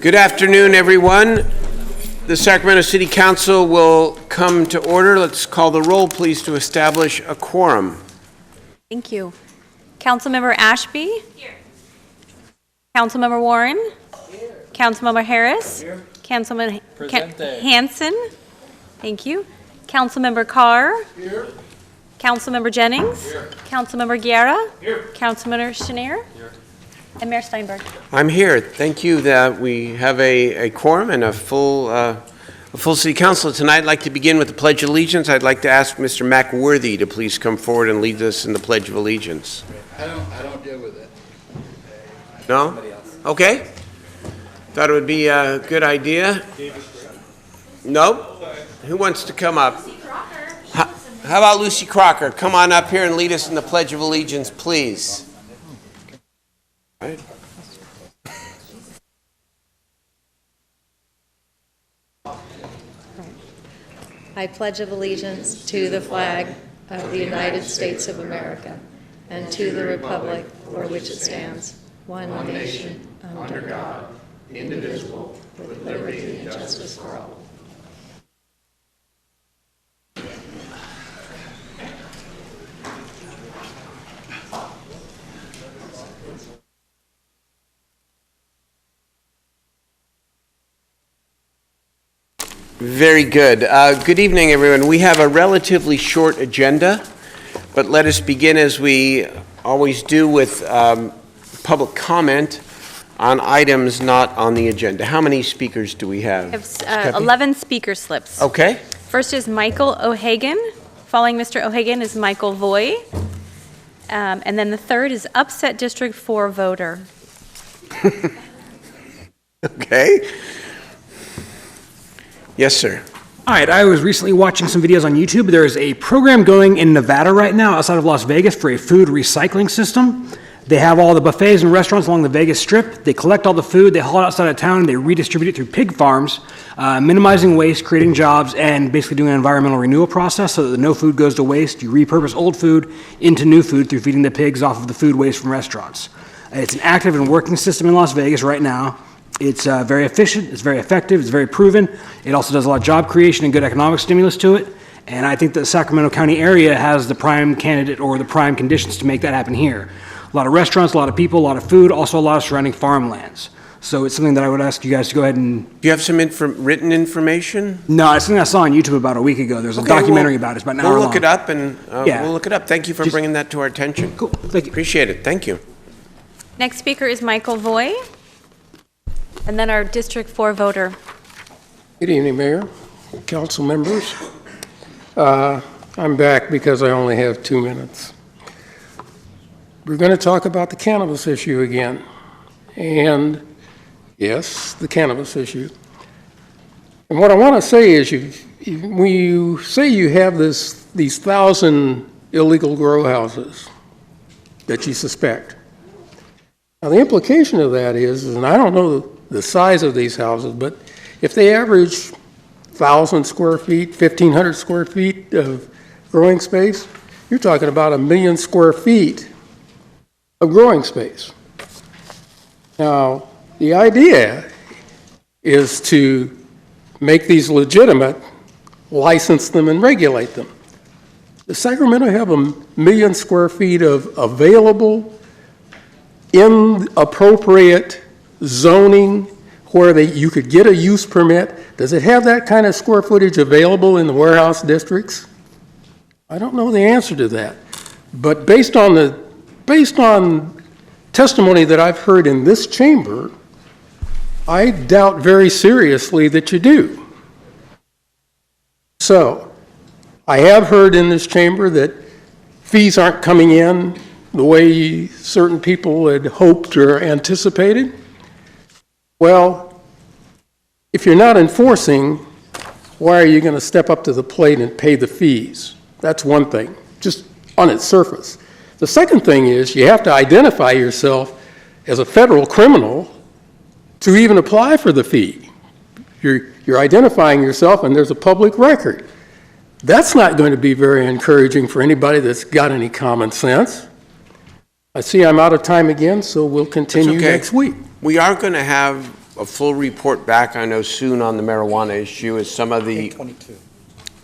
Good afternoon, everyone. The Sacramento City Council will come to order. Let's call the roll, please, to establish a quorum. Thank you. Councilmember Ashby? Here. Councilmember Warren? Here. Councilmember Harris? Here. Councilman Hanson? Thank you. Councilmember Carr? Here. Councilmember Jennings? Here. Councilmember Guerra? Here. Councilmember Chenier? Here. And Mayor Steinberg. I'm here. Thank you that we have a quorum and a full City Council tonight. I'd like to begin with the Pledge of Allegiance. I'd like to ask Mr. McWorthy to please come forward and lead us in the Pledge of Allegiance. I don't deal with it. No? Okay. Thought it would be a good idea. Nope. Who wants to come up? How about Lucy Crocker? Come on up here and lead us in the Pledge of Allegiance, please. Right. I pledge allegiance to the flag of the United States of America and to the republic for which it stands, one nation, under God, indivisible, with liberty and justice for all. Very good. Good evening, everyone. We have a relatively short agenda, but let us begin as we always do with public comment on items not on the agenda. How many speakers do we have? We have 11 speaker slips. Okay. First is Michael O'Hagan. Following Mr. O'Hagan is Michael Voy. And then the third is Upset District 4 voter. Okay. Yes, sir. All right, I was recently watching some videos on YouTube. There is a program going in Nevada right now outside of Las Vegas for a food recycling system. They have all the buffets and restaurants along the Vegas Strip. They collect all the food, they haul it outside of town, and they redistribute it through pig farms, minimizing waste, creating jobs, and basically doing an environmental renewal process so that no food goes to waste. You repurpose old food into new food through feeding the pigs off of the food waste from restaurants. It's an active and working system in Las Vegas right now. It's very efficient, it's very effective, it's very proven. It also does a lot of job creation and good economic stimulus to it. And I think the Sacramento County area has the prime candidate or the prime conditions to make that happen here. A lot of restaurants, a lot of people, a lot of food, also a lot of surrounding farmlands. So it's something that I would ask you guys to go ahead and... Do you have some written information? No, it's something I saw on YouTube about a week ago. There's a documentary about it. It's about an hour long. We'll look it up and we'll look it up. Thank you for bringing that to our attention. Cool, thank you. Appreciate it. Thank you. Next speaker is Michael Voy. And then our District 4 voter. Good evening, Mayor, council members. I'm back because I only have 2 minutes. We're going to talk about the cannabis issue again. And yes, the cannabis issue. And what I want to say is when you say you have these 1,000 illegal grow houses that you suspect. Now the implication of that is, and I don't know the size of these houses, but if they average 1,000 square feet, 1,500 square feet of growing space, you're talking about 1 million square feet of growing space. Now, the idea is to make these legitimate, license them and regulate them. Does Sacramento have 1 million square feet of available, inappropriate zoning where you could get a use permit? Does it have that kind of square footage available in the warehouse districts? I don't know the answer to that. But based on testimony that I've heard in this chamber, I doubt very seriously that you do. So, I have heard in this chamber that fees aren't coming in the way certain people had hoped or anticipated. Well, if you're not enforcing, why are you going to step up to the plate and pay the fees? That's one thing, just on its surface. The second thing is you have to identify yourself as a federal criminal to even apply for the fee. You're identifying yourself and there's a public record. That's not going to be very encouraging for anybody that's got any common sense. I see I'm out of time again, so we'll continue next week. We are going to have a full report back, I know soon, on the marijuana issue, as some of the...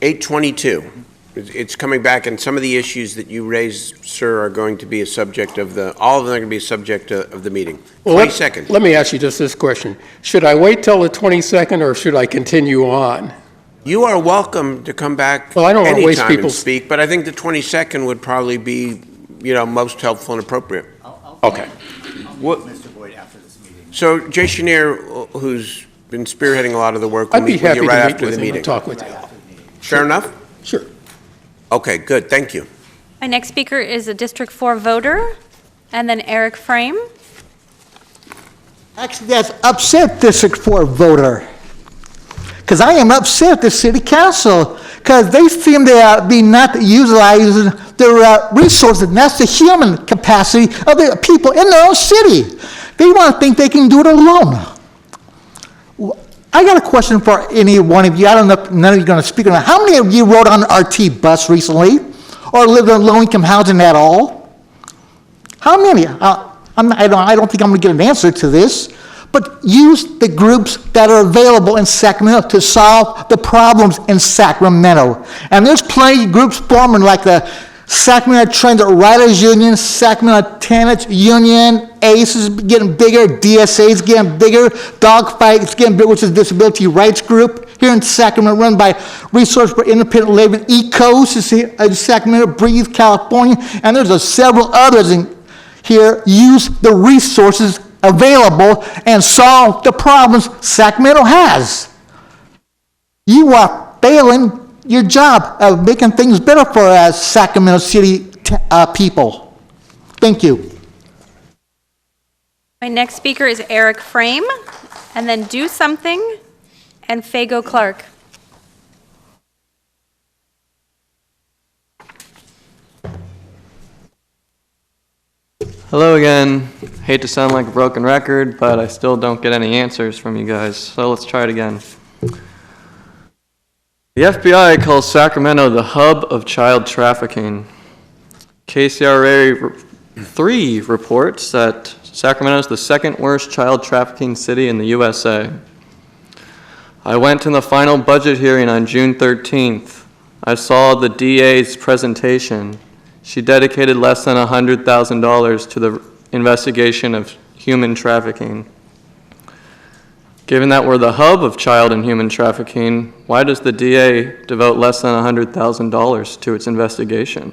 822. It's coming back, and some of the issues that you raised, sir, are going to be a subject of all of them are going to be a subject of the meeting. Well, 22nd. Let me ask you just this question. Should I wait till the 22nd, or should I continue on? You are welcome to come back Well, I don't want to waste anytime and people's... speak, but I think the 22nd would probably be, most helpful and appropriate. Okay. What- Mr. Boyd after this meeting. So Jay Chenier, who's been spearheading a lot of the work, will I'd be meet with happy you to right meet after with the him and meeting. talk with you. Fair enough? Sure. Okay, good, thank you. My next speaker is a District 4 voter, and then Eric Frame. Actually, that's upset District 4 voter. Because I am upset at the city council, because they seem to be not utilizing their resources, and that's the human capacity of the people in their own city. They want to think they can do it alone. I got a question for any one of you. I don't know if none of you are going to speak on it. How many of you rode on an RT bus recently, or lived in low-income housing at all? How many? I don't think I'm going to get an answer to this. But use the groups that are available in Sacramento to solve the problems in Sacramento. And there's plenty of groups forming, like the Sacramento Transit Riders Union, Sacramento Tenants Union, ACE is getting bigger, DSA is getting bigger, Dogfight is getting bigger, which is a disability rights group here in Sacramento, run by Resource for Independent Living. ECOS is here in Sacramento, Breathe, California, and there's several others here. Use the resources available and solve the problems Sacramento has. You are failing your job of making things better for Sacramento City people. Thank you. My next speaker is Eric Frame, and then Do Something, and Fago Clark. Hello again. Hate to sound like a broken record, but I still don't get any answers from you guys, so let's try it again. The FBI calls Sacramento the hub of child trafficking. KCRA 3 reports that Sacramento is the second worst child trafficking city in the USA. I went to the final budget hearing on June 13th. I saw the DA's presentation. She dedicated less than $100,000 to the investigation of human trafficking. Given that we're the hub of child and human trafficking, why does the DA devote less than $100,000 to its investigation?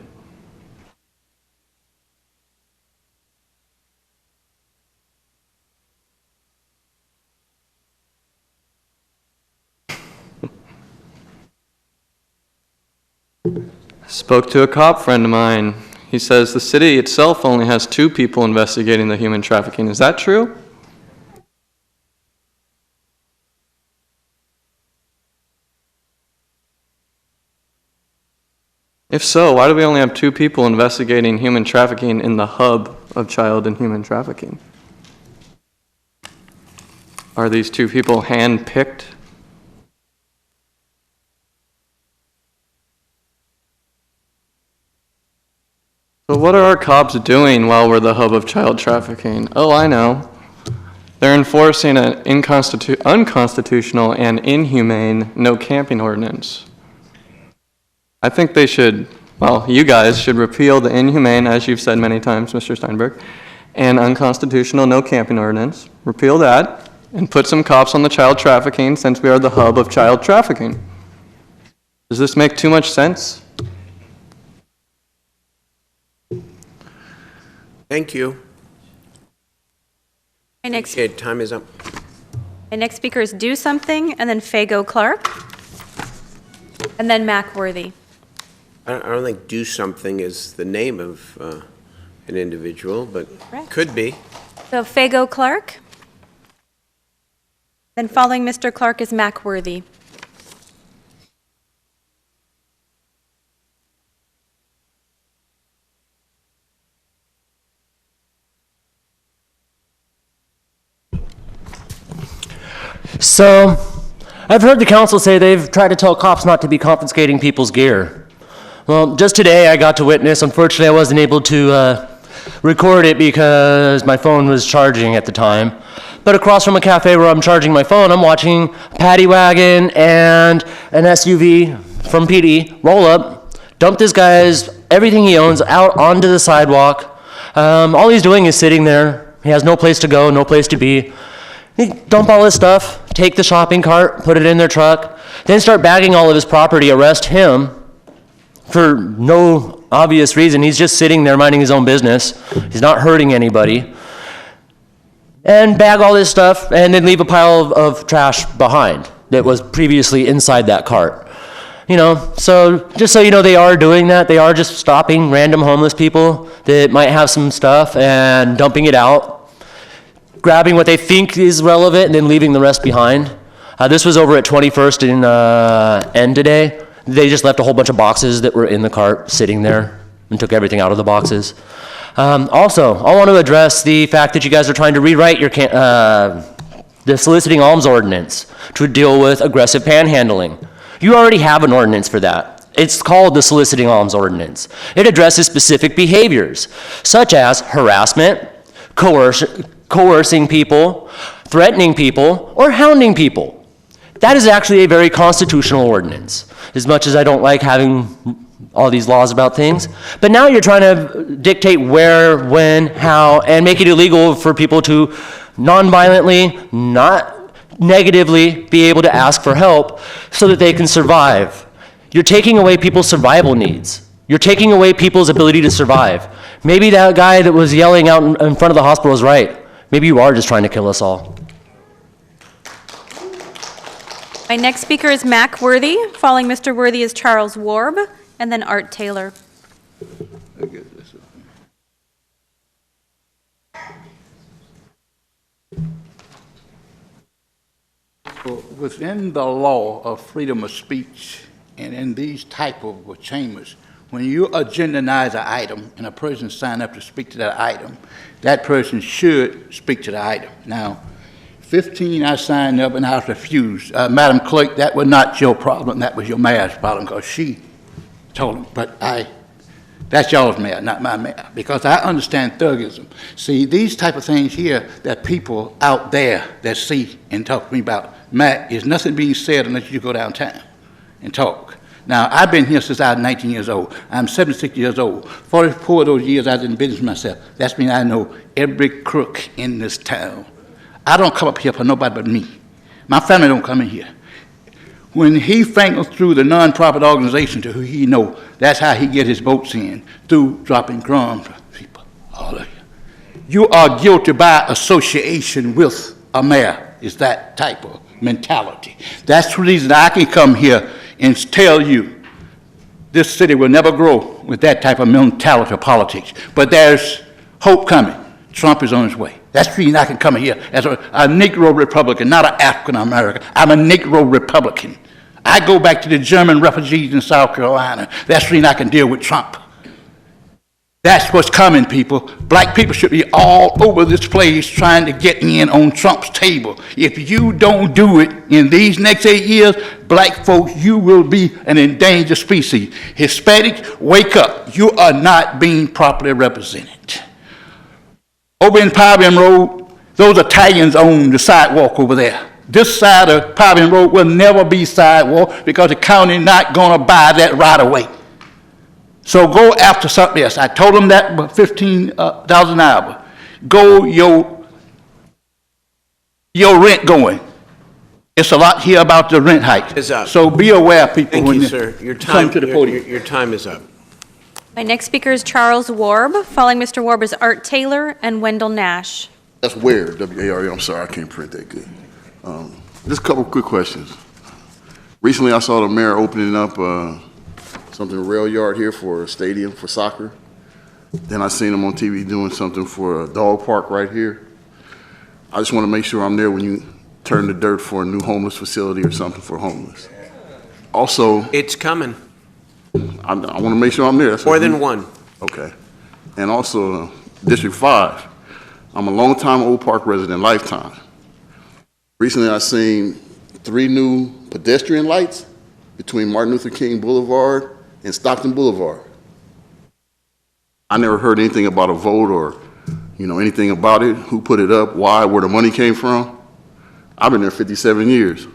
Spoke to a cop friend of mine. He says the city itself only has 2 people investigating the human trafficking. Is that true? If so, why do we only have 2 people investigating human trafficking in the hub of child and human trafficking? Are these 2 people hand-picked? So what are our cops doing while we're the hub of child trafficking? Oh, I know. They're enforcing an unconstitutional and inhumane no camping ordinance. I think they should, well, you guys should repeal the inhumane, as you've said many times, Mr. Steinberg, and unconstitutional no camping ordinance. Repeal that and put some cops on the child trafficking, since we are the hub of child trafficking. Does this make too much sense? Thank you. My next, Okay, time is up. my next speaker is Do Something, and then Fago Clark, and then Mac Worthy. I don't think Do Something is the name of an individual, but Correct. could be. So Fago Clark. Then following Mr. Clark is Mac Worthy. So, I've heard the council say they've tried to tell cops not to be confiscating people's gear. Well, just today I got to witness, unfortunately I wasn't able to record it because my phone was charging at the time, But across from a cafe where I'm charging my phone, I'm watching a paddy wagon and an SUV from PD roll up, dump this guy's everything he owns out onto the sidewalk. All he's doing is sitting there. He has no place to go, no place to be. They dump all his stuff, take the shopping cart, put it in their truck, then start bagging all of his property, arrest him for no obvious reason. He's just sitting there minding his own business. He's not hurting anybody. And bag all this stuff and then leave a pile of trash behind that was previously inside that cart. You know, so just so you know, they are doing that. They are just stopping random homeless people that might have some stuff and dumping it out, grabbing what they think is relevant and then leaving the rest behind. This was over at 21st in N today. They just left a whole bunch of boxes that were in the cart sitting there and took everything out of the boxes. Also, I want to address the fact that you guys are trying to rewrite your the soliciting alms ordinance to deal with aggressive panhandling. You already have an ordinance for that. It's called the soliciting alms ordinance. It addresses specific behaviors, such as harassment, coercing people, threatening people, or hounding people. That is actually a very constitutional ordinance, as much as I don't like having all these laws about things. But now you're trying to dictate where, when, how, and make it illegal for people to non-violently, not negatively be able to ask for help so that they can survive. You're taking away people's survival needs. You're taking away people's ability to survive. Maybe that guy that was yelling out in front of the hospital is right. Maybe you are just trying to kill us all. My next speaker is Mac Worthy. Following Mr. Worthy is Charles Warb, and then Art Taylor. Within the law of freedom of speech and in these type of chambers, when you agendanize an item and a person sign up to speak to that item, that person should speak to the item. Now, 15, I signed up and I was refused. Madam Clerk, that was not your problem. That was your mayor's problem because she told him. But that's y'all's mayor, not my mayor, because I understand thuggism. See, these type of things here that people out there that see and talk to me about, Matt, is nothing being said unless you go downtown and talk. Now, I've been here since I was 19 years old. I'm 76 years old. 44 of those years I was in business myself. That means I know every crook in this town. I don't come up here for nobody but me. My family don't come in here. When he fingers through the non-profit organization to who he know, that's how he get his votes in, through dropping crumbs for people, all of you. You are guilty by association with a mayor, is that type of mentality. That's the reason I can come here and tell you this city will never grow with that type of mentality of politics. But there's hope coming. Trump is on his way. That's the reason I can come here as a Negro Republican, not an African American. I'm a Negro Republican. I go back to the German refugees in South Carolina. That's the reason I can deal with Trump. That's what's coming, people. Black people should be all over this place trying to get in on Trump's table. If you don't do it in these next 8 years, black folks, you will be an endangered species. Hispanics, wake up. You are not being properly represented. Over in Pavilion Road, those Italians own the sidewalk over there. This side of Pavilion Road will never be sidewalk because the county not going to buy that right away. So go after something else. I told them that about $15 an hour. Go your rent going. It's a lot here about the rent hike. Is up. So be aware, people, Thank when you, you sir. Your come time, to the podium. your time is up. My next speaker is Charles Warb. Following Mr. Warb is Art Taylor and Wendell Nash. That's weird, W-A-R-E. I'm sorry, I can't print that good. Just a couple quick questions. Recently, I saw the mayor opening up something rail yard here for a stadium for soccer. Then I seen him on TV doing something for a dog park right here. I just want to make sure I'm there when you turn the dirt for a new homeless facility or something for homeless. Also, It's coming. I want to make sure I'm there. That's More what than you- one. Okay. And also, District 5. I'm a longtime Old Park resident, lifetime. Recently, I seen 3 new pedestrian lights between Martin Luther King Boulevard and Stockton Boulevard. I never heard anything about a vote or You know, anything about it, who put it up, why, where the money came from? I've been there 57 years.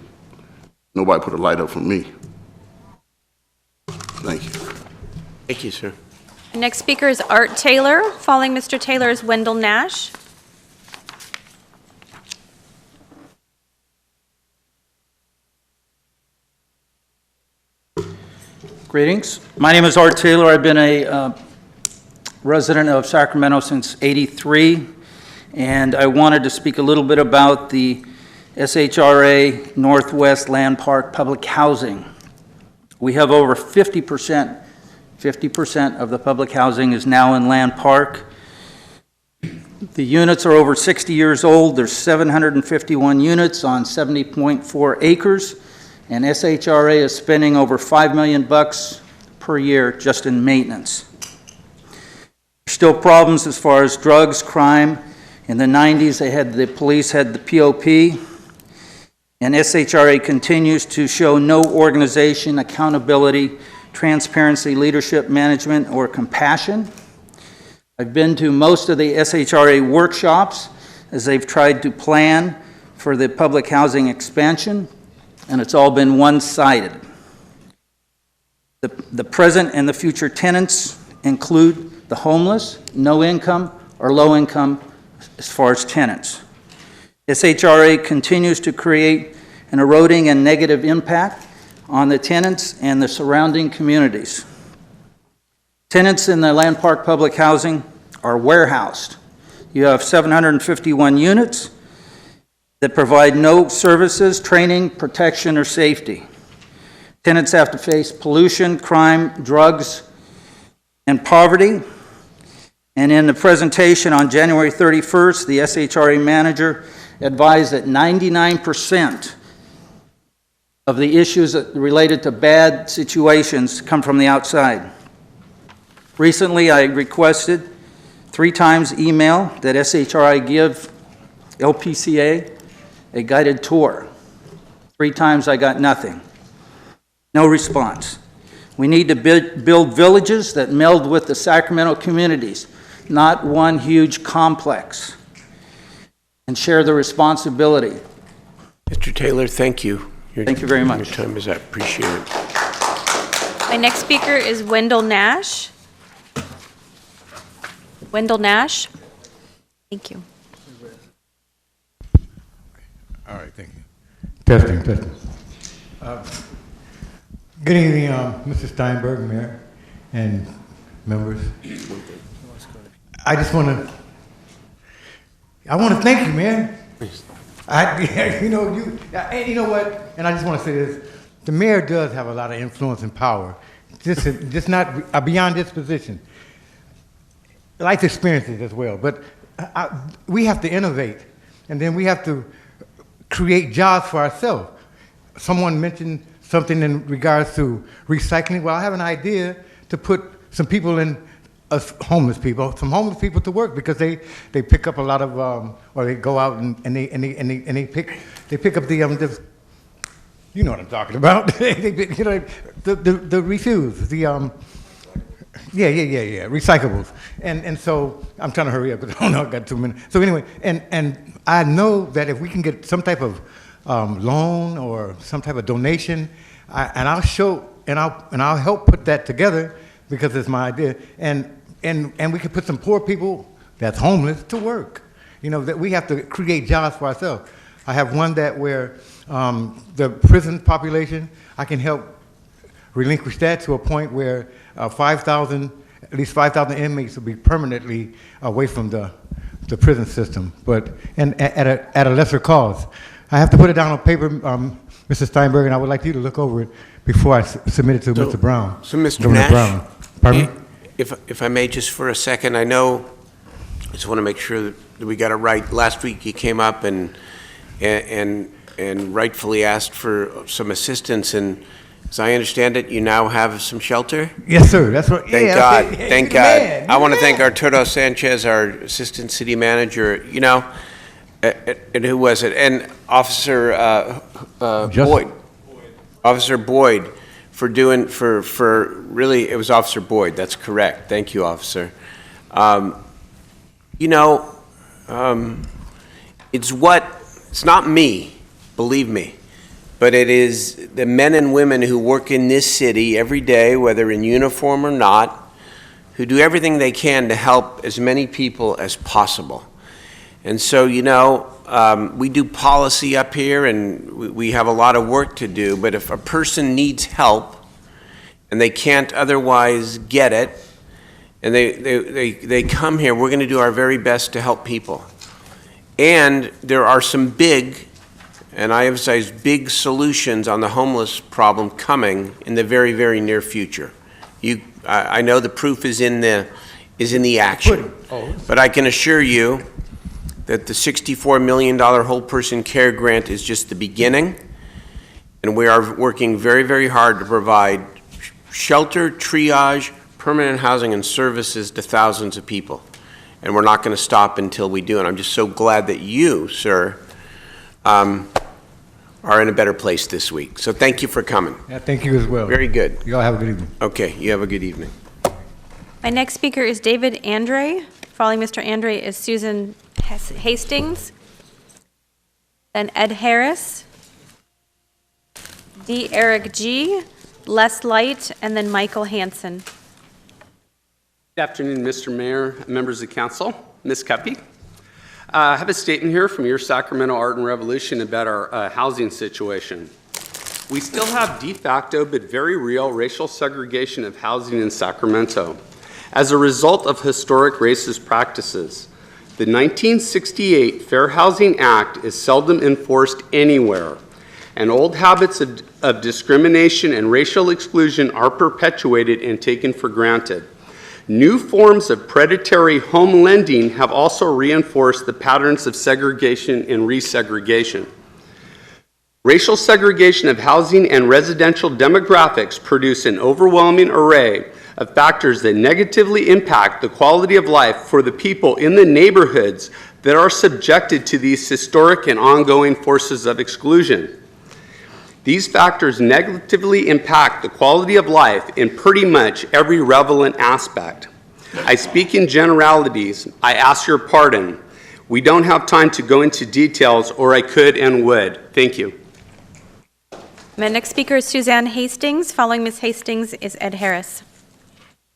Nobody put a light up for me. Thank you. Thank you, sir. Next speaker is Art Taylor. Following Mr. Taylor is Wendell Nash. Greetings. My name is Art Taylor. I've been a resident of Sacramento since '83, and I wanted to speak a little bit about the SHRA Northwest Land Park Public Housing. We have over 50% of the public housing is now in Land Park. The units are over 60 years old. There's 751 units on 70.4 acres. And SHRA is spending over $5 million per year just in maintenance. There's still problems as far as drugs, crime. In the 90s, the police had the POP, and SHRA continues to show no organization, accountability, transparency, leadership, management, or compassion. I've been to most of the SHRA workshops as they've tried to plan for the public housing expansion, and it's all been one-sided. The present and the future tenants include the homeless, no income, or low income as far as tenants. SHRA continues to create an eroding and negative impact on the tenants and the surrounding communities. Tenants in the Land Park Public Housing are warehoused. You have 751 units that provide no services, training, protection, or safety. Tenants have to face pollution, crime, drugs, and poverty. And in the presentation on January 31st, the SHRA manager advised that 99% of the issues related to bad situations come from the outside. Recently, I requested 3 times email that SHRA give LPCA a guided tour. 3 times I got nothing. No response. We need to build villages that meld with the Sacramento communities, not one huge complex, and share the responsibility. Mr. Taylor, thank you. Thank you very much. Your time is appreciated. My next speaker is Wendell Nash. Wendell Nash. Thank you. All right, thank you. Testing. Good evening, Mr. Steinberg, Mayor, and members. I want to thank you, man. You know what? And I just want to say this: the mayor does have a lot of influence and power. Just not beyond this position. Life experiences as well, but we have to innovate, and then we have to create jobs for ourselves. Someone mentioned something in regards to recycling. Well, I have an idea to put some people in, some homeless people to work, because they pick up a lot of, or they go out and they pick up the you know what I'm talking about. The refuse, recyclables. And so I'm trying to hurry up because I don't know, I got 2 minutes. So anyway, and I know that if we can get some type of loan or some type of donation, I'll help put that together, because it's my idea. And we could put some poor people that's homeless to work. You know, that we have to create jobs for ourselves. I have one that where the prison population, I can help relinquish that to a point where at least 5,000 inmates will be permanently away from the prison system, but at a lesser cost. I have to put it down on paper, Mr. Steinberg, and I would like you to look over it before I submit it to Mr. Brown. So, Mr. Governor Nash, Brown. Pardon me? If I may, just for a second, I just want to make sure that we got it right. Last week you came up and rightfully asked for some assistance, and as I understand it, you now have some shelter? Yes, sir. That's right. Thank God. Thank God. I want to thank Arturo Sanchez, our Assistant City Manager, and who was it? And Officer Boyd. Officer Boyd for really, it was Officer Boyd. That's correct. Thank you, Officer. You know, it's not me, believe me, but it is the men and women who work in this city every day, whether in uniform or not, who do everything they can to help as many people as possible. And so, you know, we do policy up here and we have a lot of work to do, but if a person needs help and they can't otherwise get it, and they come here, we're going to do our very best to help people. And there are some big, and I emphasize big, solutions on the homeless problem coming in the very, very near future. I know the proof is in the action, but I can assure you that the $64 million whole person care grant is just the beginning, and we are working very, very hard to provide shelter, triage, permanent housing, and services to thousands of people. And we're not going to stop until we do. And I'm just so glad that you, sir, are in a better place this week. So thank you for coming. Yeah, thank you as well. Very good. You all have a good evening. Okay, you have a good evening. My next speaker is David Andre. Following Mr. Andre is Susan Hastings, then Ed Harris, D. Eric G., Les Light, and then Michael Hansen. Good afternoon, Mr. Mayor, members of council, Ms. Cuppy. I have a statement here from your Sacramento Art and Revolution about our housing situation. We still have de facto but very real racial segregation of housing in Sacramento as a result of historic racist practices. The 1968 Fair Housing Act is seldom enforced anywhere, and old habits of discrimination and racial exclusion are perpetuated and taken for granted. New forms of predatory home lending have also reinforced the patterns of segregation and resegregation. Racial segregation of housing and residential demographics produce an overwhelming array of factors that negatively impact the quality of life for the people in the neighborhoods that are subjected to these historic and ongoing forces of exclusion. These factors negatively impact the quality of life in pretty much every relevant aspect. I speak in generalities. I ask your pardon. We don't have time to go into details, or I could and would. Thank you. My next speaker is Suzanne Hastings. Following Ms. Hastings is Ed Harris.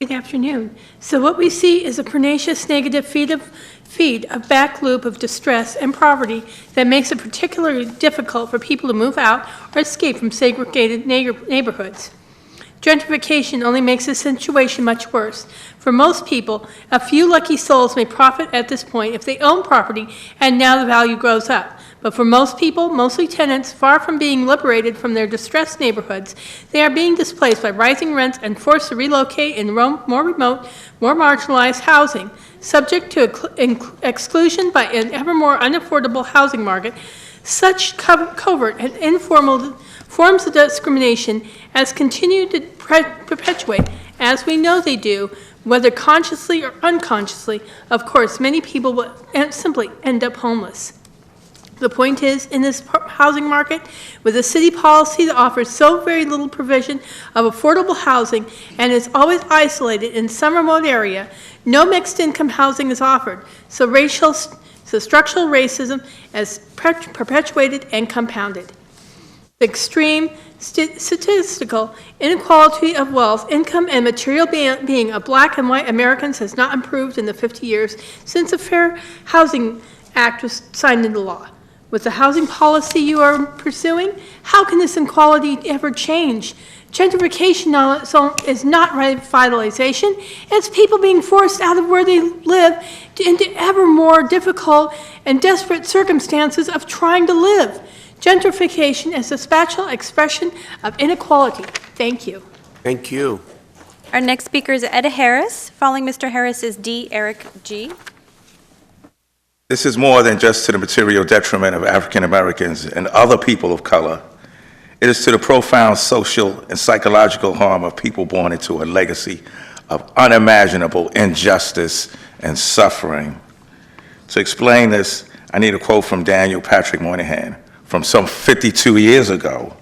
Good afternoon. So what we see is a pernicious negative feed of back loop of distress and poverty that makes it particularly difficult for people to move out or escape from segregated neighborhoods. Gentrification only makes the situation much worse. For most people, a few lucky souls may profit at this point if they own property and now the value grows up. But for most people, mostly tenants, far from being liberated from their distressed neighborhoods, they are being displaced by rising rents and forced to relocate in more remote, more marginalized housing, subject to exclusion by an ever more unaffordable housing market. Such covert and informal forms of discrimination as continue to perpetuate, as we know they do, whether consciously or unconsciously. Of course, many people will simply end up homeless. The point is, in this housing market, with a city policy that offers so very little provision of affordable housing and is always isolated in some remote area, no mixed income housing is offered. So structural racism is perpetuated and compounded. The extreme statistical inequality of wealth, income, and material being of Black and white Americans has not improved in the 50 years since the Fair Housing Act was signed into law. With the housing policy you are pursuing, how can this inequality ever change? Gentrification is not revitalization. It's people being forced out of where they live into ever more difficult and desperate circumstances of trying to live. Gentrification is a spatial expression of inequality. Thank you. Thank you. Our next speaker is Ed Harris. Following Mr. Harris is D. Eric G. This is more than just to the material detriment of African Americans and other people of color. It is to the profound social and psychological harm of people born into a legacy of unimaginable injustice and suffering. To explain this, I need a quote from Daniel Patrick Moynihan from some 52 years ago,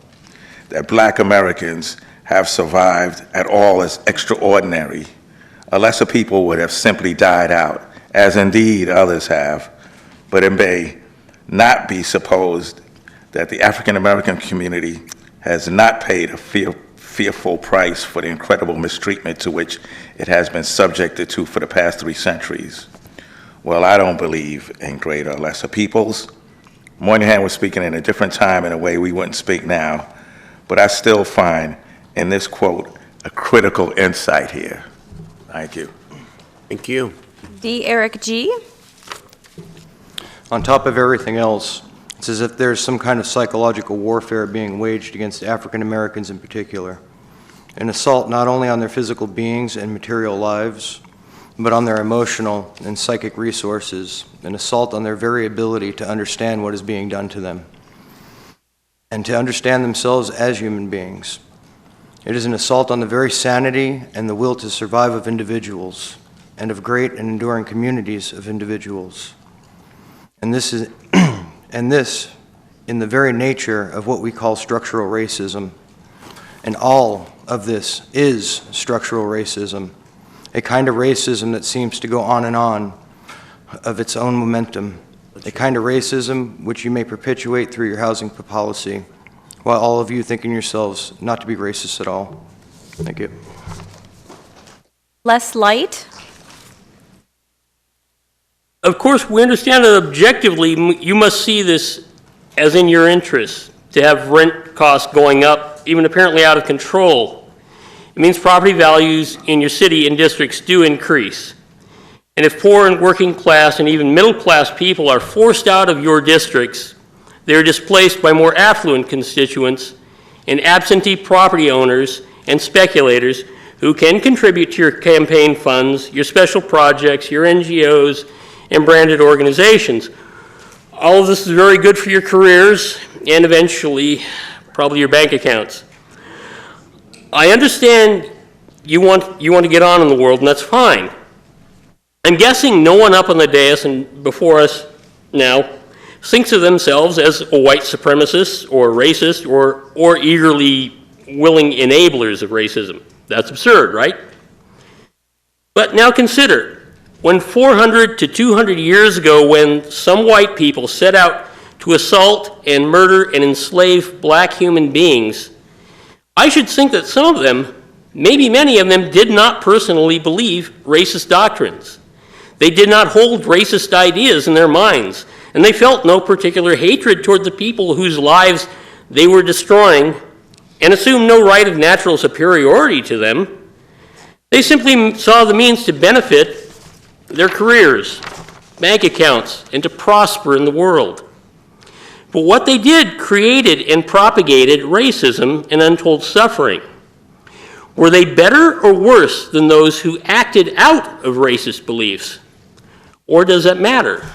that Black Americans have survived at all as extraordinary. A lesser people would have simply died out as indeed others have, but it may not be supposed that the African American community has not paid a fearful price for the incredible mistreatment to which it has been subjected to for the past 3 centuries. Well, I don't believe in greater or lesser peoples. Moynihan was speaking in a different time in a way we wouldn't speak now, but I still find in this quote a critical insight here. Thank you. Thank you. D. Eric G. On top of everything else, it's as if there's some kind of psychological warfare being waged against African Americans in particular. An assault not only on their physical beings and material lives, but on their emotional and psychic resources, an assault on their very ability to understand what is being done to them, and to understand themselves as human beings. It is an assault on the very sanity and the will to survive of individuals, and of great and enduring communities of individuals. And this is, in the very nature of what we call structural racism. And all of this is structural racism, a kind of racism that seems to go on and on of its own momentum, a kind of racism which you may perpetuate through your housing policy, while all of you think in yourselves not to be racist at all. Thank you. Les Light. Of course, we understand that objectively you must see this as in your interest to have rent costs going up, even apparently out of control. It means property values in your city and districts do increase. And if poor and working class and even middle class people are forced out of your districts, they are displaced by more affluent constituents and absentee property owners and speculators who can contribute to your campaign funds, your special projects, your NGOs, and branded organizations. All of this is very good for your careers and eventually probably your bank accounts. I understand you want to get on in the world, and that's fine. I'm guessing no one up on the dais and before us now thinks of themselves as a white supremacist or racist or eagerly willing enablers of racism. That's absurd, right? But now consider, when 400 to 200 years ago, when some white people set out to assault and murder and enslave black human beings, I should think that some of them, maybe many of them, did not personally believe racist doctrines. They did not hold racist ideas in their minds, and they felt no particular hatred toward the people whose lives they were destroying and assumed no right of natural superiority to them. They simply saw the means to benefit their careers, bank accounts, and to prosper in the world. But what they did created and propagated racism and untold suffering. Were they better or worse than those who acted out of racist beliefs? Or does that matter?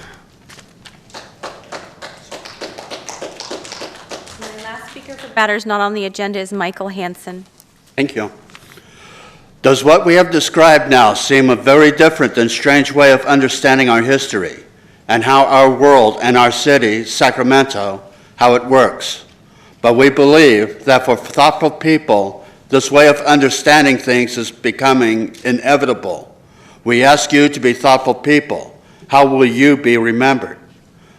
The last speaker for matters not on the agenda is Michael Hansen. Thank you. Does what we have described now seem a very different and strange way of understanding our history and how our world and our city, Sacramento, how it works? But we believe that for thoughtful people, this way of understanding things is becoming inevitable. We ask you to be thoughtful people. How will you be remembered?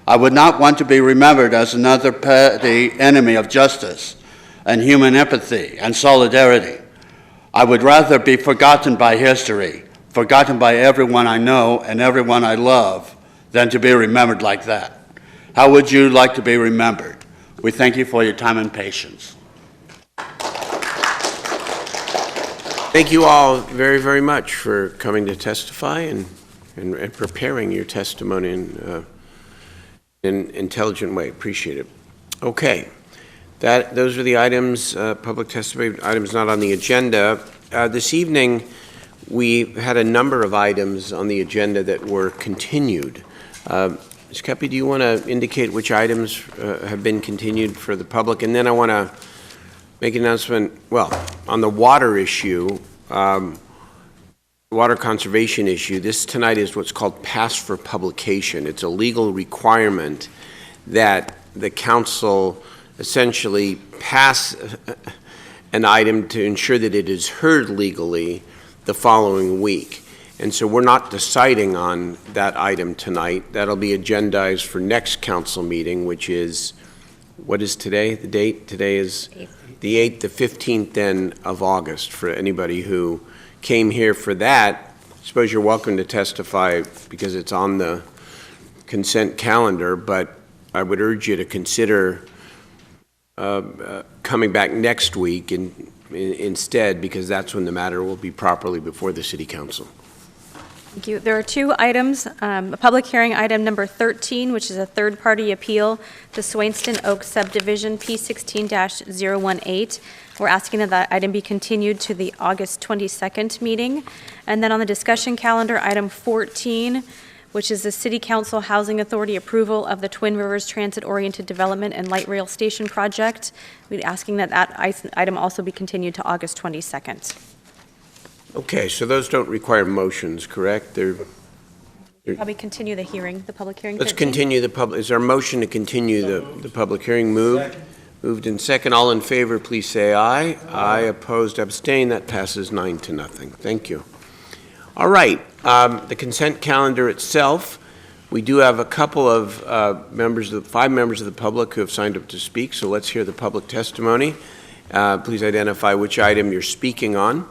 I would not want to be remembered as another petty enemy of justice and human empathy and solidarity. I would rather be forgotten by history, forgotten by everyone I know and everyone I love, than to be remembered like that. How would you like to be remembered? We thank you for your time and patience. Thank you all very, very much for coming to testify and preparing your testimony in an intelligent way. Appreciate it. Okay. Those are the items, public testimony items not on the agenda. This evening, we had a number of items on the agenda that were continued. Ms. Kepi, do you want to indicate which items have been continued for the public? And then I want to make an announcement, well, on the water issue, water conservation issue. This tonight is what's called pass for publication. It's a legal requirement that the council essentially pass an item to ensure that it is heard legally the following week. And so we're not deciding on that item tonight. That'll be agendized for next council meeting, which is, what is today, the date? Today is the 8th, the 15th then of August. For anybody who came here for that, I suppose you're welcome to testify because it's on the consent calendar, but I would urge you to consider coming back next week instead, because that's when the matter will be properly before the City Council. Thank you. There are two items, a public hearing item number 13, which is a third-party appeal to Swainston Oak Subdivision P16-018. We're asking that that item be continued to the August 22nd meeting. And then on the discussion calendar, item 14, which is the City Council Housing Authority approval of the Twin Rivers Transit-Oriented Development and Light Rail Station Project. We're asking that that item also be continued to August 22nd. Okay, so those don't require motions, correct? Probably continue the hearing, the public hearing. Let's 13. continue the public, is there a motion to continue the public hearing? Moved in second. All in favor, please say aye. Aye. Opposed, abstained. That passes 9-0. Thank you. All right, the consent calendar itself, we do have a couple of 5 members of the public who have signed up to speak, so let's hear the public testimony. Please identify which item you're speaking on,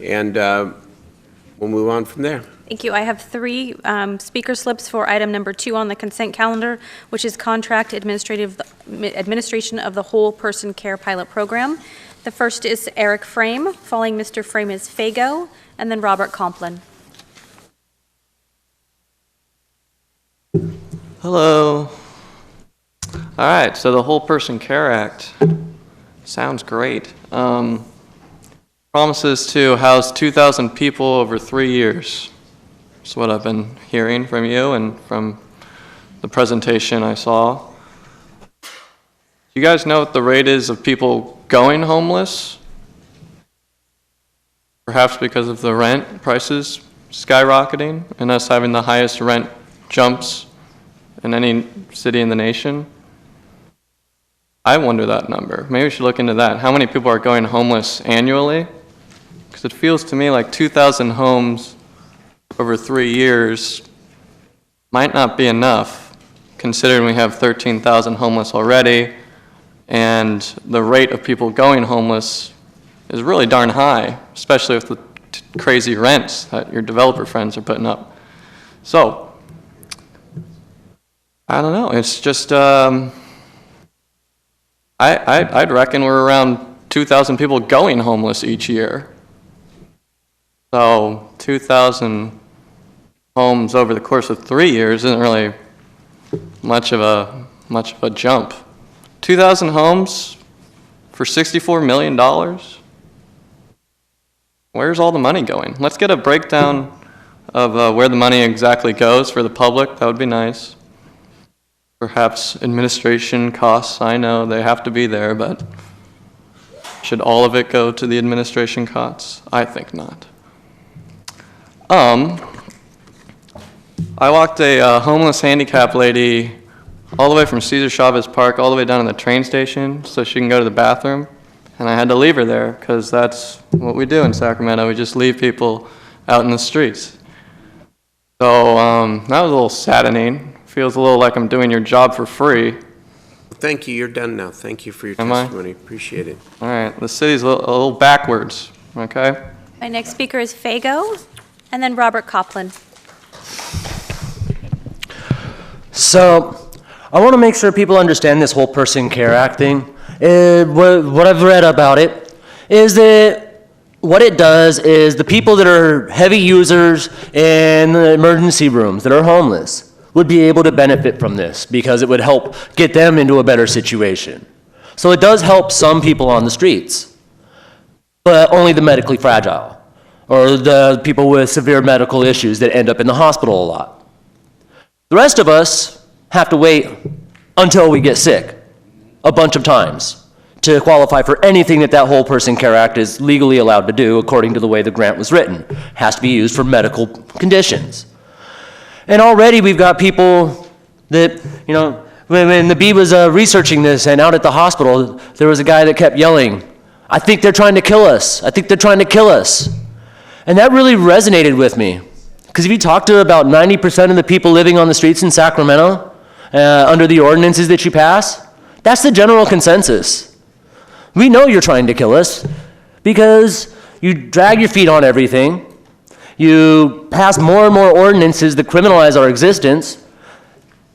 and we'll move on from there. Thank you. I have 3 speaker slips for item number 2 on the consent calendar, which is contract administration of the whole person care pilot program. The first is Eric Frame. Following Mr. Frame is Fago, and then Robert Complin. Hello. All right, so the Whole Person Care Act sounds great. Promises to house 2,000 people over 3 years. That's what I've been hearing from you and from the presentation I saw. Do you guys know what the rate is of people going homeless? Perhaps because of the rent prices skyrocketing and us having the highest rent jumps in any city in the nation? I wonder that number. Maybe we should look into that. How many people are going homeless annually? Because it feels to me like 2,000 homes over 3 years might not be enough, considering we have 13,000 homeless already, and the rate of people going homeless is really darn high, especially with the crazy rents that your developer friends are putting up. So, I don't know. It's just, I'd reckon we're around 2,000 people going homeless each year. So 2,000 homes over the course of 3 years isn't really much of a jump. 2,000 homes for $64 million? Where's all the money going? Let's get a breakdown of where the money exactly goes for the public. That would be nice. Perhaps administration costs. I know they have to be there, but should all of it go to the administration costs? I think not. I walked a homeless handicapped lady all the way from Cesar Chavez Park all the way down to the train station so she can go to the bathroom, and I had to leave her there because that's what we do in Sacramento. We just leave people out in the streets. So that was a little saddening. Feels a little like I'm doing your job for free. Thank you. You're done now. Thank you for your testimony. Appreciate it. All right. The city's a little backwards, okay? My next speaker is Fago, and then Robert Complin. So, I want to make sure people understand this Whole Person Care Act thing. What I've read about it is that what it does is the people that are heavy users in the emergency rooms that are homeless would be able to benefit from this because it would help get them into a better situation. So it does help some people on the streets, but only the medically fragile or the people with severe medical issues that end up in the hospital a lot. The rest of us have to wait until we get sick a bunch of times to qualify for anything that Whole Person Care Act is legally allowed to do according to the way the grant was written. It has to be used for medical conditions. And already we've got people that, you know, when the Bee was researching this and out at the hospital, there was a guy that kept yelling, "I think they're trying to kill us. I think they're trying to kill us." And that really resonated with me Because if you talk to about 90% of the people living on the streets in Sacramento, under the ordinances that you pass, that's the general consensus. We know you're trying to kill us because you drag your feet on everything. You pass more and more ordinances that criminalize our existence,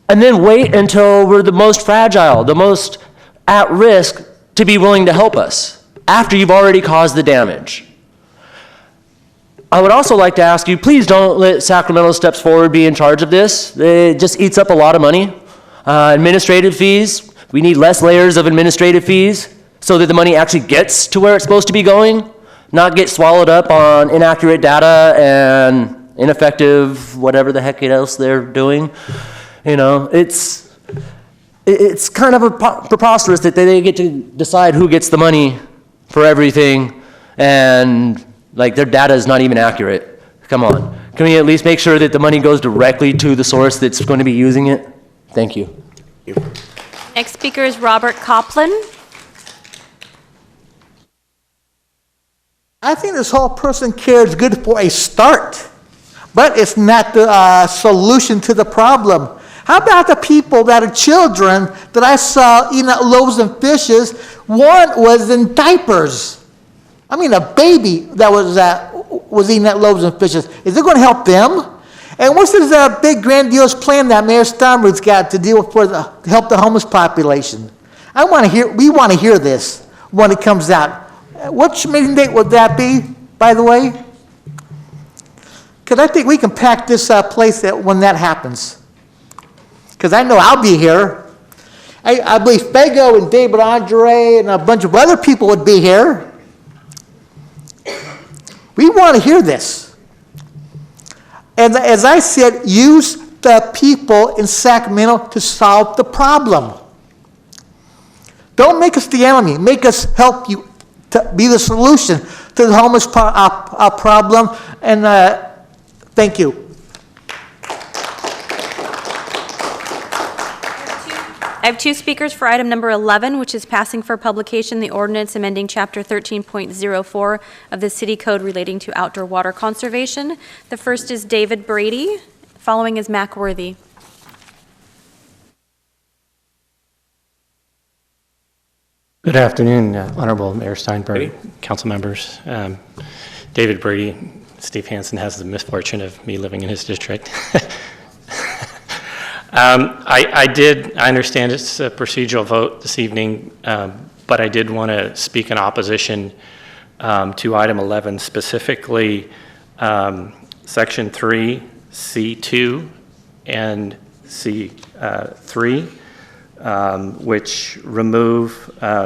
and then wait until we're the most fragile, the most at risk to be willing to help us after you've already caused the damage. I would also like to ask you, please don't let Sacramento Steps Forward be in charge of this. It just eats up a lot of money. Administrative fees, we need less layers of administrative fees so that the money actually gets to where it's supposed to be going, not get swallowed up on inaccurate data and ineffective whatever the heck else they're doing. You know, it's kind of preposterous that they get to decide who gets the money for everything, and like their data is not even accurate. Come on. Can we at least make sure that the money goes directly to the source that's going to be using it? Thank you. Next speaker is Robert Coplin. I think this whole person care is good for a start, but it's not the solution to the problem. How about the people that are children that I saw eating loaves and fishes? One was in diapers. I mean, a baby that was eating that loaves and fishes. Is it going to help them? And what's this big grandiose plan that Mayor Steinberg's got to deal with to help the homeless population? We want to hear this when it comes out. What meeting date would that be, by the way? Because I think we can pack this place when that happens. Because I know I'll be here. I believe Fago and David Andre and a bunch of other people would be here. We want to hear this. And as I said, use the people in Sacramento to solve the problem. Don't make us the enemy. Make us help you to be the solution to the homeless problem. And thank you. I have two speakers for item number 11, which is passing for publication the ordinance amending Chapter 13.04 of the City Code relating to outdoor water conservation. The first is David Brady. Following is Mac Worthy. Good afternoon, Honorable Mayor Steinberg, council members. David Brady, Steve Hansen has the misfortune of me living in his district. I understand it's a procedural vote this evening, but I did want to speak in opposition to item 11, specifically section 3, C2 and C3, which remove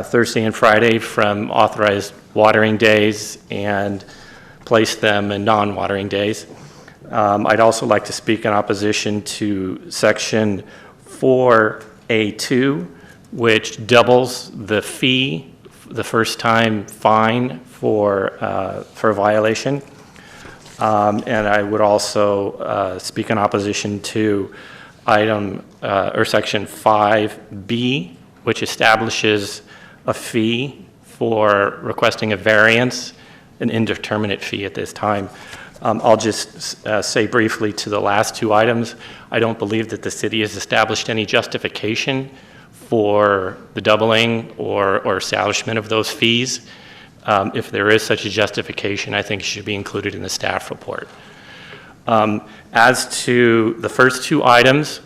Thursday and Friday from authorized watering days and place them in non-watering days. I'd also like to speak in opposition to section 4A2, which doubles the fee, the first time fine for a violation. And I would also speak in opposition to item or section 5B, which establishes a fee for requesting a variance, an indeterminate fee at this time. I'll just say briefly to the last two items, I don't believe that the city has established any justification for the doubling or establishment of those fees. If there is such a justification, I think it should be included in the staff report. As to the first two items,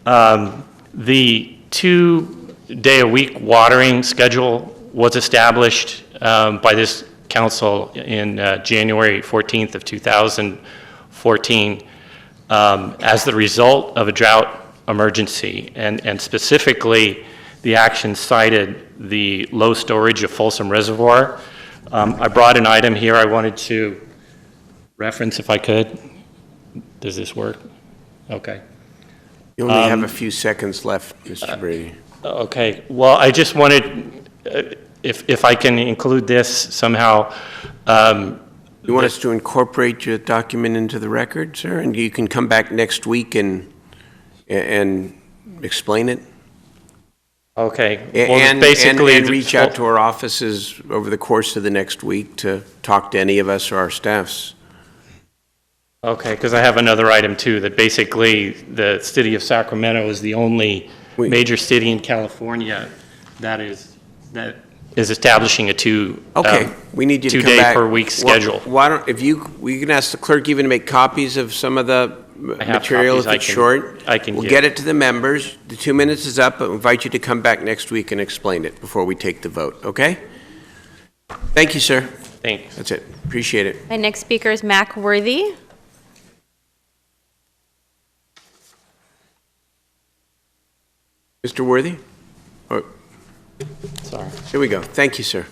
the 2-day-a-week watering schedule was established by this council in January 14th of 2014 as the result of a drought emergency, and specifically the action cited the low storage of Folsom Reservoir. I brought an item here I wanted to reference if I could. Does this work? Okay. You only have a few seconds left, Mr. Brady. Okay. Well, I just wanted, if I can include this somehow. You want us to incorporate your document into the record, sir? And you can come back next week and explain it? Okay. Well, and basically, reach out to our offices over the course of the next week to talk to any of us or our staffs. Okay, because I have another item too, that basically the city of Sacramento is the only major city in California that is establishing a We need you to come two-day back. per week schedule. Why don't, we can ask the clerk even to make copies of some of the I have material if copies it's short. I can We'll get. get it to the members. The 2 minutes is up, but we invite you to come back next week and explain it before we take the vote, okay? Thank you, sir. Thanks. That's it. Appreciate it. My next speaker is Mac Worthy. Mr. Worthy? Oh, Sorry. here we go. Thank you, sir.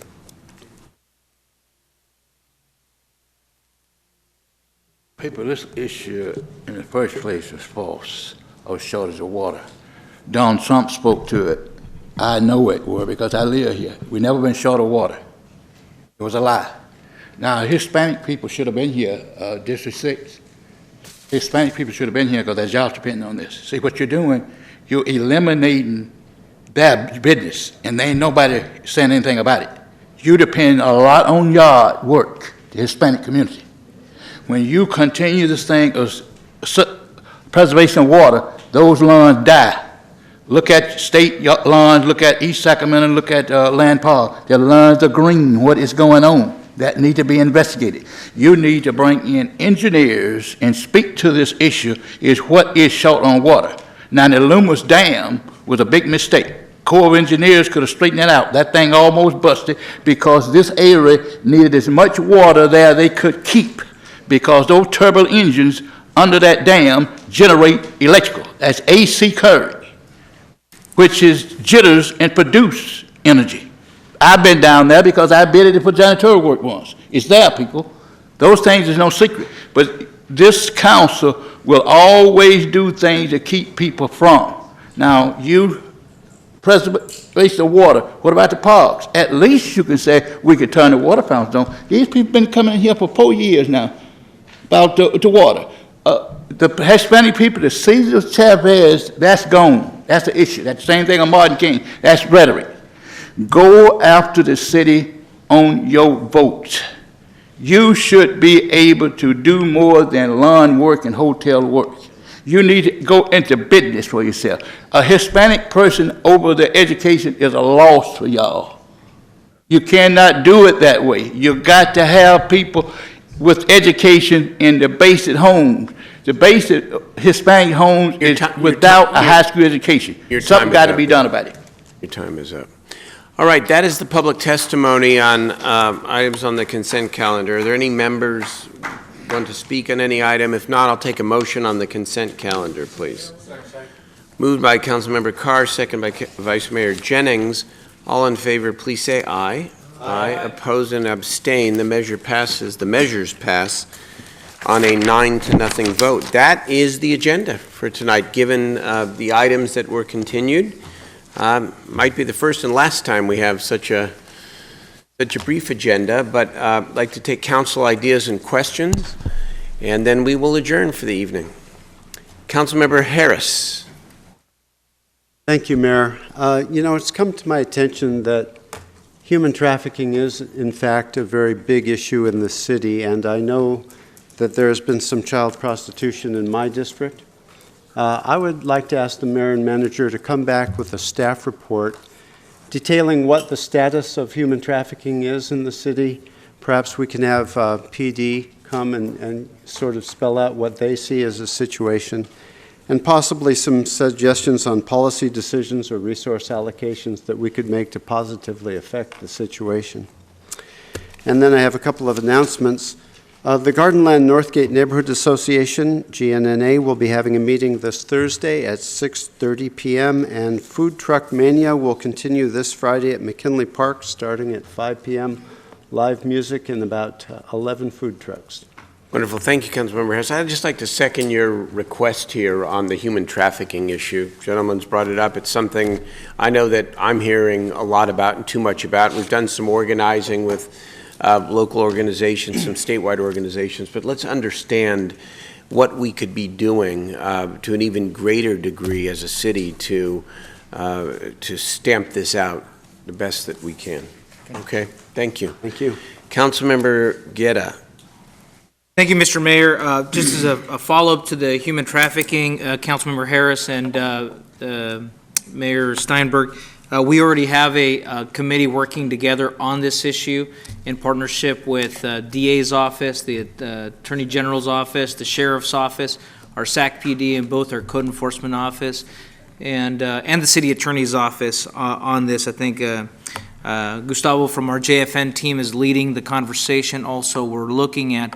People, this issue in the first place is false, of shortage of water. Donald Trump spoke to it. I know it were because I live here. We never been short of water. It was a lie. Now, Hispanic people should have been here, District 6. Hispanic people should have been here because their jobs depend on this. See, what you're doing, you're eliminating their business, and there ain't nobody saying anything about it. You depend a lot on yard work, the Hispanic community. When you continue this thing of preservation of water, those lawns die. Look at state lawns, look at East Sacramento, look at Land Park. The lawns are green. What is going on? That need to be investigated. You need to bring in engineers and speak to this issue, is what is short on water. Now, the Loomis Dam was a big mistake. Corps of Engineers could have straightened that out. That thing almost busted because this area needed as much water there they could keep, because those turbo engines under that dam generate electrical. That's AC current, which is jitters and produce energy. I've been down there because I bid it for janitorial work once. It's there, people. Those things is no secret. But this council will always do things to keep people from. Now, you preservation of water. What about the parks? At least you can say we could turn the water fountains on. These people been coming in here for 4 years now about the water. The Hispanic people, the Cesar Chavez, that's gone. That's the issue. That's the same thing on Martin King. That's rhetoric. Go after the city on your vote. You should be able to do more than lawn work and hotel work. You need to go into business for yourself. A Hispanic person over the education is a loss for y'all. You cannot do it that way. You got to have people with education in the basic homes. The basic Hispanic homes is without a high school education. Something got to be done about it. Your time is up. All right, that is the public testimony on items on the consent calendar. Are there any members want to speak on any item? If not, I'll take a motion on the consent calendar, please. Moved by Councilmember Carr, second by Vice Mayor Jennings. All in favor, please say aye. Aye. Opposed and abstain. The measure passes. The measures pass on a 9-0 vote. That is the agenda for tonight, given the items that were continued. Might be the first and last time we have such a brief agenda, but I'd like to take council ideas and questions, and then we will adjourn for the evening. Councilmember Harris. Thank you, Mayor. You know, it's come to my attention that human trafficking is, in fact, a very big issue in the city, and I know that there has been some child prostitution in my district. I would like to ask the mayor and manager to come back with a staff report detailing what the status of human trafficking is in the city. Perhaps we can have PD come and sort of spell out what they see as a situation, and possibly some suggestions on policy decisions or resource allocations that we could make to positively affect the situation. And then I have a couple of announcements. The Gardenland Northgate Neighborhood Association, GNNA, will be having a meeting this Thursday at 6:30 p.m., and Food Truck Mania will continue this Friday at McKinley Park starting at 5 p.m. Live music and about 11 food trucks. Wonderful. Thank you, Councilmember Harris. I'd just like to second your request here on the human trafficking issue. Gentleman's brought it up. It's something I know that I'm hearing a lot about and too much about. We've done some organizing with local organizations, some statewide organizations, but let's understand what we could be doing to an even greater degree as a city to stamp this out the best that we can. Okay, thank you. Thank you. Councilmember Guerra. Thank you, Mr. Mayor. Just as a follow-up to the human trafficking, Councilmember Harris and Mayor Steinberg, we already have a committee working together on this issue in partnership with DA's office, the Attorney General's office, the Sheriff's office, our SAC PD, and both our Code Enforcement office, and the City Attorney's office on this. I think Gustavo from our JFN team is leading the conversation. Also, we're looking at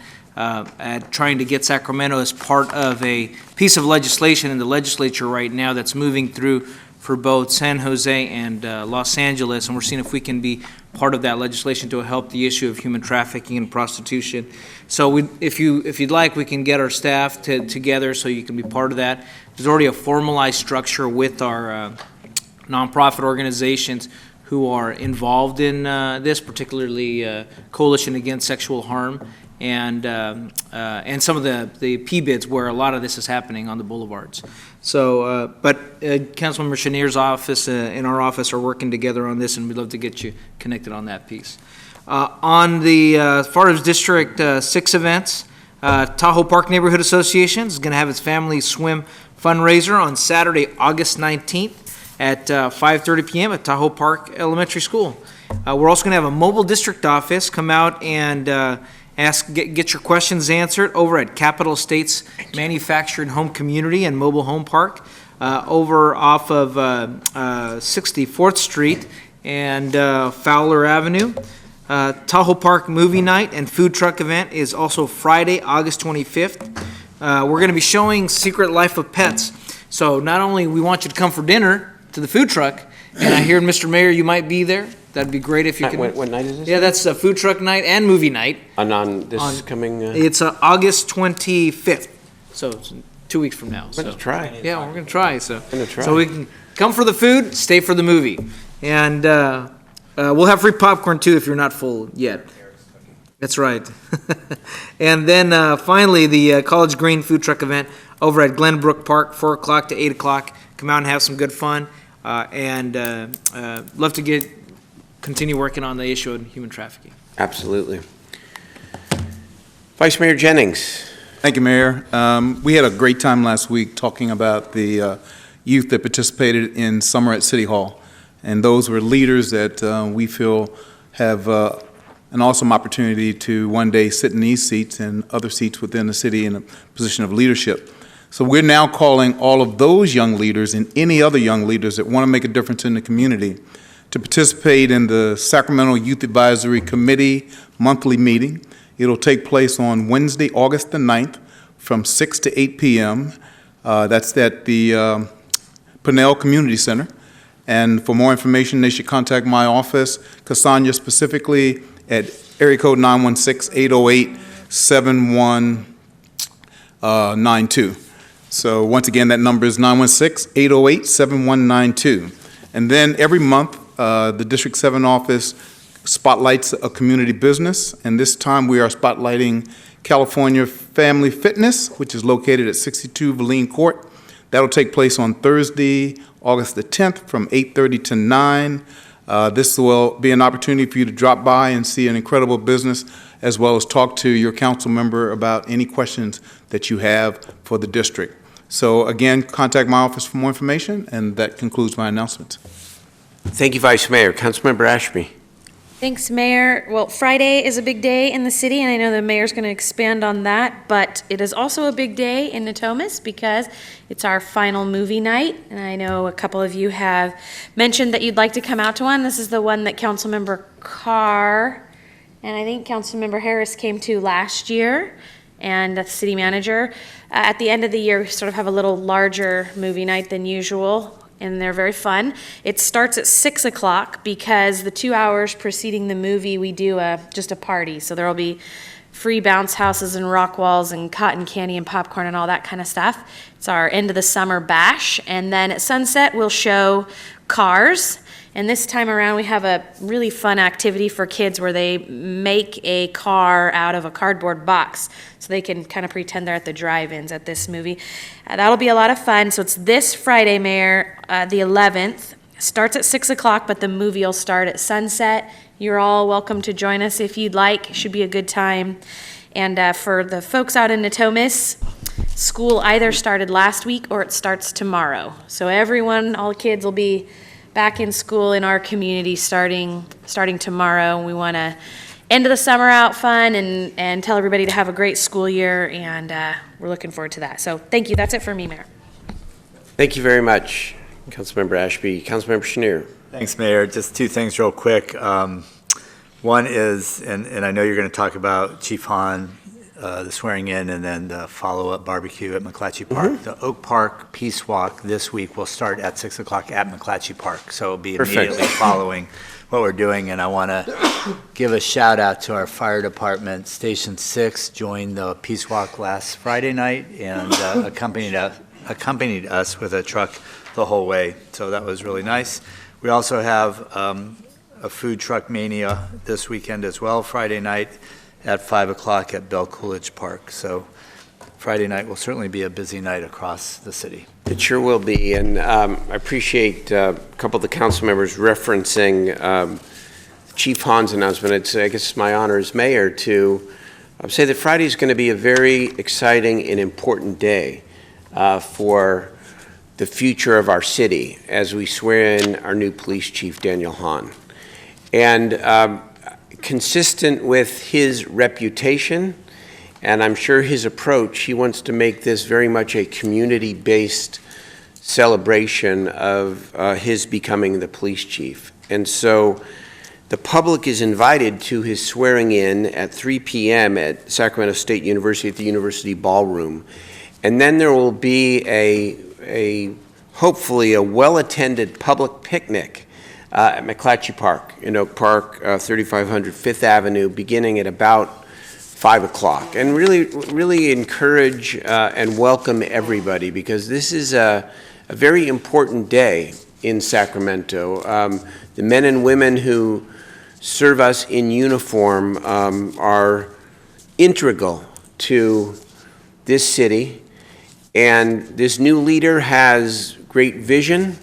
trying to get Sacramento as part of a piece of legislation in the legislature right now that's moving through for both San Jose and Los Angeles, and we're seeing if we can be part of that legislation to help the issue of human trafficking and prostitution. So if you'd like, we can get our staff together so you can be part of that. There's already a formalized structure with our nonprofit organizations who are involved in this, particularly Coalition Against Sexual Harm, and some of the P-bids where a lot of this is happening on the boulevards. So, but Councilmember Chenier's office and our office are working together on this, and we'd love to get you connected on that piece. On the as far as District 6 events, Tahoe Park Neighborhood Association is going to have its family swim fundraiser on Saturday, August 19th at 5:30 p.m. at Tahoe Park Elementary School. We're also going to have a mobile district office come out and get your questions answered over at Capital Estates Manufactured Home Community and Mobile Home Park over off of 64th Street and Fowler Avenue. Tahoe Park Movie Night and Food Truck event is also Friday, August 25th. We're going to be showing Secret Life of Pets. So not only we want you to come for dinner to the food truck, and I hear, Mr. Mayor, you might be there. That'd be great if you could. What night is this? Yeah, that's a food truck night and movie night. On this coming... It's August 25th, so it's 2 weeks from now. We're going to try. Yeah, we're going to try. So try. So we can come for the food, stay for the movie. And we'll have free popcorn, too, if you're not full yet. That's right. And then finally, the College Green food truck event over at Glenbrook Park, 4 o'clock to 8 o'clock. Come out and have some good fun. And love to continue working on the issue of human trafficking. Absolutely. Vice Mayor Jennings. Thank you, Mayor. We had a great time last week talking about the youth that participated in Summer at City Hall. And those were leaders that we feel have an awesome opportunity to one day sit in these seats and other seats within the city in a position of leadership. So we're now calling all of those young leaders and any other young leaders that want to make a difference in the community to participate in the Sacramento Youth Advisory Committee monthly meeting. It'll take place on Wednesday, August the 9th from 6 to 8 p.m. That's at the Pinnell Community Center. And for more information, they should contact my office, Cassandra specifically, at area code 916-808-7192. So once again, that number is 916-808-7192. And then every month, the District 7 office spotlights a community business, and this time we are spotlighting California Family Fitness, which is located at 62 Valine Court. That'll take place on Thursday, August the 10th from 8:30 to 9. This will be an opportunity for you to drop by and see an incredible business, as well as talk to your council member about any questions that you have for the district. So again, contact my office for more information, and that concludes my announcements. Thank you, Vice Mayor. Councilmember Ashby. Thanks, Mayor. Well, Friday is a big day in the city, and I know the mayor's going to expand on that, but it is also a big day in Natomas because it's our final movie night, and I know a couple of you have mentioned that you'd like to come out to one. This is the one that Councilmember Carr and I think Councilmember Harris came to last year, and the city manager. At the end of the year, we sort of have a little larger movie night than usual, and they're very fun. It starts at 6 o'clock because the 2 hours preceding the movie, we do just a party. So there will be free bounce houses and rock walls and cotton candy and popcorn and all that kind of stuff. It's our end of the summer bash. And then at sunset, we'll show Cars. And this time around, we have a really fun activity for kids where they make a car out of a cardboard box. So they can kind of pretend they're at the drive-ins at this movie. That'll be a lot of fun. So it's this Friday, Mayor, the 11th. Starts at 6 o'clock, but the movie will start at sunset. You're all welcome to join us if you'd like. It should be a good time. And for the folks out in Natomas, school either started last week or it starts tomorrow. So everyone, all the kids will be back in school in our community starting tomorrow. We want to end of the summer out fun and tell everybody to have a great school year, and we're looking forward to that. So thank you. That's it for me, Mayor. Thank you very much, Councilmember Ashby. Councilmember Chenier. Thanks, Mayor. Just two things real quick. One is, and I know you're going to talk about Chief Hahn, the swearing in, and then the follow-up barbecue at McClatchy Park. The Oak Park Peace Walk this week will start at 6 o'clock at McClatchy Park, so it'll be immediately following what we're doing. And I want to give a shout out to our fire department. Station 6 joined the Peace Walk last Friday night and accompanied us with a truck the whole way, so that was really nice. We also have a food truck mania this weekend as well, Friday night at 5 o'clock at Bell Coolidge Park. So Friday night will certainly be a busy night across the city. It sure will be, and I appreciate a couple of the council members referencing Chief Hahn's announcement. I guess it's my honor as mayor to say that Friday is going to be a very exciting and important day for the future of our city as we swear in our new police chief, Daniel Hahn. And consistent with his reputation, and I'm sure his approach, he wants to make this very much a community-based celebration of his becoming the police chief. And so the public is invited to his swearing in at 3 p.m. at Sacramento State University at the University Ballroom. And then there will be hopefully a well-attended public picnic at McClatchy Park, in Oak Park, 3500 Fifth Avenue, beginning at about 5 o'clock. And really encourage and welcome everybody, because this is a very important day in Sacramento. The men and women who serve us in uniform are integral to this city. And this new leader has great vision.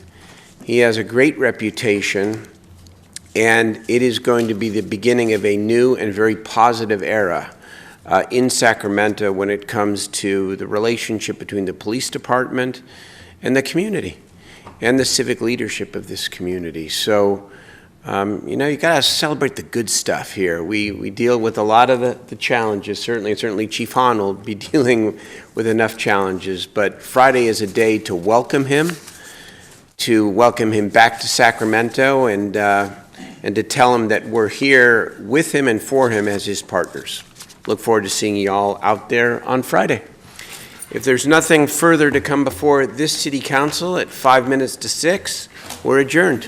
He has a great reputation, and it is going to be the beginning of a new and very positive era in Sacramento when it comes to the relationship between the police department and the community and the civic leadership of this community. So, you got to celebrate the good stuff here. We deal with a lot of the challenges, certainly Chief Hahn will be dealing with enough challenges, but Friday is a day to welcome him back to Sacramento, and to tell him that we're here with him and for him as his partners. Look forward to seeing you all out there on Friday. If there's nothing further to come before this city council at 5 minutes to 6, we're adjourned.